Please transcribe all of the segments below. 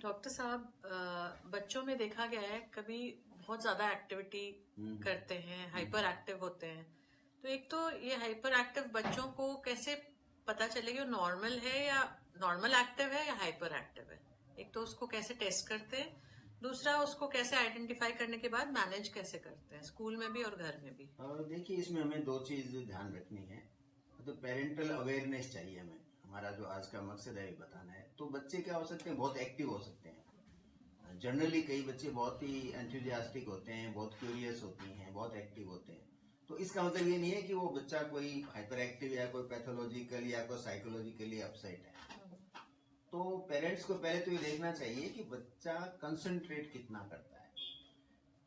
Doctor साहब, बच्चों में देखा गया है कभी बहुत ज्यादा एक्टिविटी करते हैं, हाइपर एक्टिव होते हैं। तो एक तो ये हाइपर एक्टिव बच्चों को कैसे पता चले कि वो नॉर्मल है या नॉर्मल एक्टिव है या हाइपर एक्टिव है। एक तो उसको कैसे टेस्ट करते हैं, दूसरा उसको कैसे आइडेंटिफाई करने के बाद मैनेज कैसे करते हैं, स्कूल में भी और घर में भी। देखिए, इसमें हमें दो चीज ध्यान रखनी है। तो पेरेंटल अवेयरनेस चाहिए हमें। हमारा जो आज का मकसद है ये बताना है। तो बच्चे क्या हो सकते हैं, बहुत एक्टिव हो सकते हैं। जनरली कई बच्चे बहुत ही एंथुजियास्टिक होते हैं, बहुत क्यूरियस होती हैं, बहुत एक्टिव होते हैं। तो इसका मतलब ये नहीं है कि वो बच्चा कोई हाइपर एक्टिव या कोई पैथोलॉजिकल या कोई साइकोलॉजिकली अपसेट है। तो पेरेंट्स को पहले तो ये देखना चाहिए कि बच्चा कंसंट्रेट कितना करता है।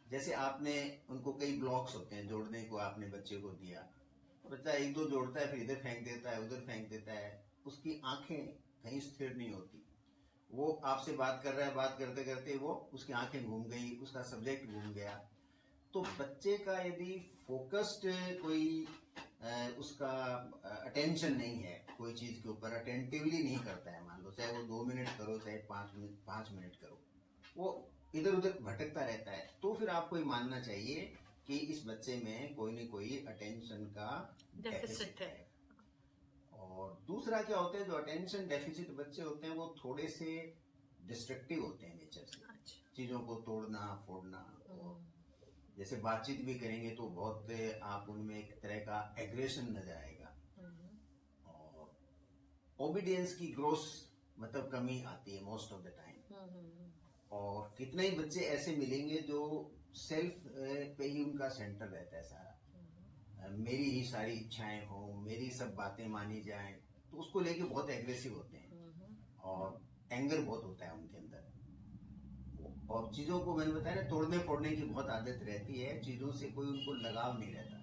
जैसे आपने उनको कई ब्लॉक्स होते हैं जोड़ने को, आपने बच्चे को दिया, बच्चा एक दो जोड़ता है, फिर इधर फेंक देता है, उधर फेंक देता है। उसकी आंखें कहीं स्थिर नहीं होती। वो आपसे बात कर रहा है, बात करते करते वो उसकी आंखें घूम गई, उसका सब्जेक्ट घूम गया। तो बच्चे का यदि फोकस्ड कोई उसका अटेंशन नहीं है कोई चीज के ऊपर, अटेंटिवली नहीं करता है, मान लो चाहे वो 2 मिनट करो, चाहे 5 मिनट करो, वो इधर उधर भटकता रहता है, तो फिर आपको ये मानना चाहिए कि इस बच्चे में कोई न कोई अटेंशन का डेफिसिट है। और दूसरा क्या होता है, जो अटेंशन डेफिसिट बच्चे होते हैं वो थोड़े से डिस्ट्रक्टिव होते हैं नेचर से। अच्छा। चीजों को तोड़ना फोड़ना, और जैसे बातचीत भी करेंगे तो बहुत आप उनमें एक तरह का एग्रेशन नजर आएगा। और ओबीडियंस की ग्रोथ मतलब कमी आती है मोस्ट ऑफ द टाइम। और कितने ही बच्चे ऐसे मिलेंगे जो सेल्फ पे ही उनका सेंटर रहता है सारा। मेरी ही सारी इच्छाएं हो, मेरी सब बातें मानी जाएं, तो उसको लेके बहुत एग्रेसिव होते हैं और एंगर बहुत होता है उनके अंदर। और चीजों को मैंने बताया ना, तोड़ने फोड़ने की बहुत आदत रहती है, चीजों से कोई उनको लगाव नहीं रहता।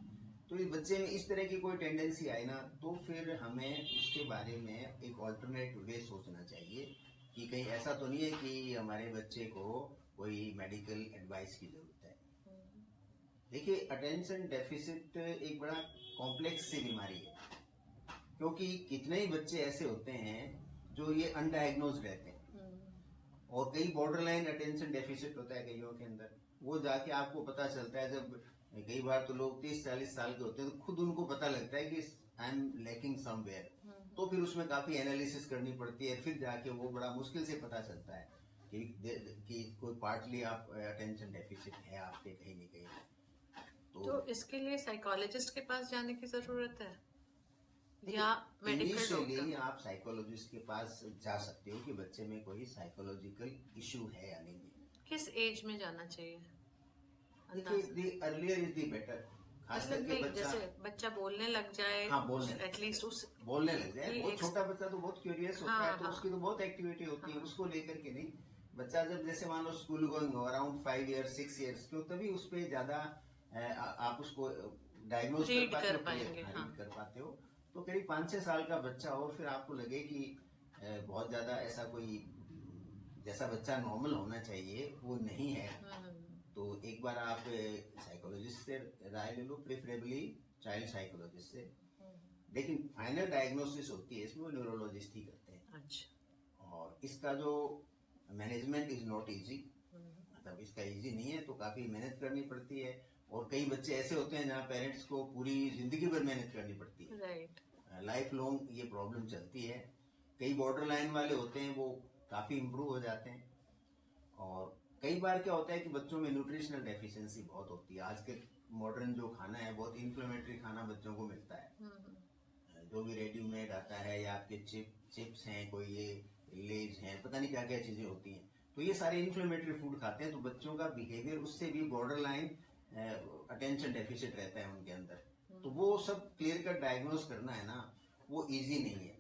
तो इस बच्चे में इस तरह की कोई टेंडेंसी आई ना, तो फिर हमें उसके बारे में एक ऑल्टरनेट वे सोचना चाहिए कि कहीं ऐसा तो नहीं है कि हमारे बच्चे को कोई मेडिकल एडवाइस की जरूरत है। देखिए, अटेंशन डेफिसिट एक बड़ा कॉम्प्लेक्स सी बीमारी है, क्योंकि कितने ही बच्चे ऐसे होते हैं जो ये अनडायग्नोज रहते हैं। और कई बॉर्डरलाइन अटेंशन डेफिसिट होता है कईयों के अंदर। वो जाके आपको पता चलता है जब कई बार तो लोग 30-40 साल के होते हैं, तो खुद उनको पता लगता है कि आई एम लैकिंग समवेयर। तो फिर उसमें काफी एनालिसिस करनी पड़ती है, फिर जाके वो बड़ा मुश्किल से पता चलता है कि कोई पार्टली आप अटेंशन डेफिसिट है आपके कहीं न कहीं। तो इसके लिए साइकोलॉजिस्ट के पास जाने की जरूरत है या मेडिकल इनिशियली डॉक्टर? आप साइकोलॉजिस्ट के पास जा सकते हो कि बच्चे में कोई साइकोलॉजिकल इश्यू है या नहीं है। किस एज में जाना चाहिए? देखिए, the earlier is the better. खास करके बच्चा, जैसे बच्चा बोलने लग जाए, हाँ बोलने, एटलीस्ट उस बोलने लग जाए। बहुत छोटा बच्चा तो बहुत क्यूरियस होता है, तो उसकी तो बहुत एक्टिविटी होती है, उसको लेकर के नहीं। बच्चा जब जैसे मान लो स्कूल गोइंग हो, अराउंड 5 ईयर्स 6 ईयर्स तो तभी उस पर ज्यादा आप उसको डायग्नोज कर पाते हो, रीड कर पाते हो। तो करीब 5-6 साल का बच्चा हो, फिर आपको लगे कि बहुत ज्यादा ऐसा कोई जैसा बच्चा नॉर्मल होना चाहिए वो नहीं है, तो एक बार आप साइकोलॉजिस्ट से राय ले लो, प्रेफरेबली चाइल्ड साइकोलॉजिस्ट से। लेकिन फाइनल डायग्नोसिस होती है इसमें वो न्यूरोलॉजिस्ट ही करते हैं। अच्छा। और इसका जो मैनेजमेंट इज नॉट इजी, मतलब इसका इजी नहीं है, तो काफी मेहनत करनी पड़ती है। और कई बच्चे ऐसे होते हैं जहाँ पेरेंट्स को पूरी जिंदगी भर मेहनत करनी पड़ती है। राइट। लाइफ लॉन्ग ये प्रॉब्लम चलती है। कई बॉर्डर लाइन वाले होते हैं वो काफी इम्प्रूव हो जाते हैं। और कई बार क्या होता है कि बच्चों में न्यूट्रिशनल डेफिशिएंसी बहुत होती है। आज के मॉडर्न जो खाना है, बहुत इन्फ्लेमेटरी खाना बच्चों को मिलता है। जो भी रेडीमेड आता है, या आपके चिप्स हैं, कोई ये लेज हैं, पता नहीं क्या क्या चीजें होती हैं, तो ये सारे इन्फ्लेमेटरी फूड खाते हैं। तो बच्चों का बिहेवियर उससे भी बॉर्डर लाइन अटेंशन डेफिसिट रहता है उनके अंदर। तो वो सब क्लियर कट डायग्नोज करना है ना, वो इजी नहीं है।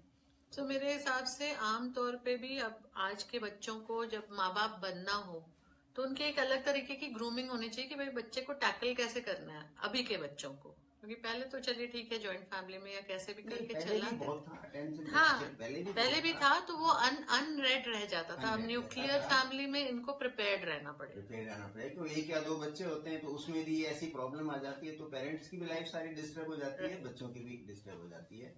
तो मेरे हिसाब से आम तौर पे भी अब आज के बच्चों को जब माँ बाप बनना हो तो उनके एक अलग तरीके की ग्रूमिंग होनी चाहिए कि भाई बच्चे को टैकल कैसे करना है अभी के बच्चों को। क्योंकि पहले तो चलिए ठीक है, जॉइंट फैमिली में या कैसे भी करके चला पहले भी था, तो वो अनरेड रह जाता था। अब न्यूक्लियर फैमिली में इनको प्रिपेयर्ड रहना पड़ेगा। क्योंकि एक या दो बच्चे होते हैं, तो उसमें भी ऐसी प्रॉब्लम आ जाती है, तो पेरेंट्स की भी लाइफ सारी डिस्टर्ब हो जाती है, बच्चों की भी डिस्टर्ब हो जाती है।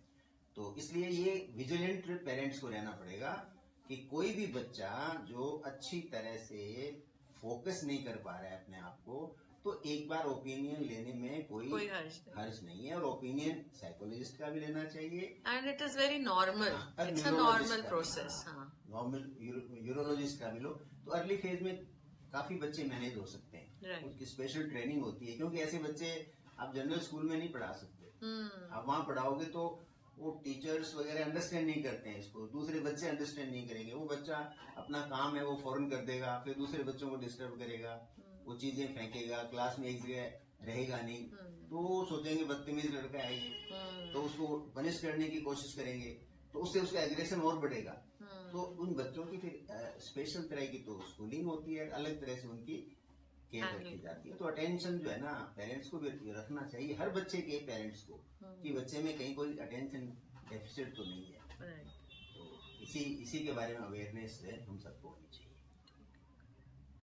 तो इसलिए ये विजिलेंट पेरेंट्स को रहना पड़ेगा कि कोई भी बच्चा जो अच्छी तरह से फोकस नहीं कर पा रहा है अपने आप को, तो एक बार ओपिनियन लेने में कोई कोई हर्ज नहीं है, और ओपिनियन साइकोलॉजिस्ट का भी लेना चाहिए, and it is very normal, और इट्स अ न्यूरोलॉजिस्ट नॉर्मल का भी, प्रोसेस। हाँ नॉर्मल यूरोलॉजिस्ट का भी लो। तो अर्ली फेज में काफी बच्चे मैनेज हो सकते हैं, Right. उनकी स्पेशल ट्रेनिंग होती है, क्योंकि ऐसे बच्चे आप जनरल स्कूल में नहीं पढ़ा सकते। आप वहाँ पढ़ाओगे तो वो टीचर्स वगैरह अंडरस्टैंड नहीं करते हैं इसको, दूसरे बच्चे अंडरस्टैंड नहीं करेंगे, वो बच्चा अपना काम है वो फौरन कर देगा, फिर दूसरे बच्चों को डिस्टर्ब करेगा, वो चीजें फेंकेगा, क्लास में एक जगह रहेगा नहीं, तो वो सोचेंगे बदतमीज लड़का है ये, तो उसको पनिश करने की कोशिश करेंगे, तो उससे उसका एग्रेशन और बढ़ेगा। तो उन बच्चों की फिर स्पेशल तरह की तो स्कूलिंग होती है, अलग तरह से उनकी केयर रखी जाती है। तो अटेंशन जो है ना पेरेंट्स को भी रखना चाहिए, हर बच्चे के पेरेंट्स को, कि बच्चे में कहीं कोई अटेंशन डेफिसिट तो नहीं है। राइट। तो इसी के बारे में अवेयरनेस है हम सबको होनी चाहिए।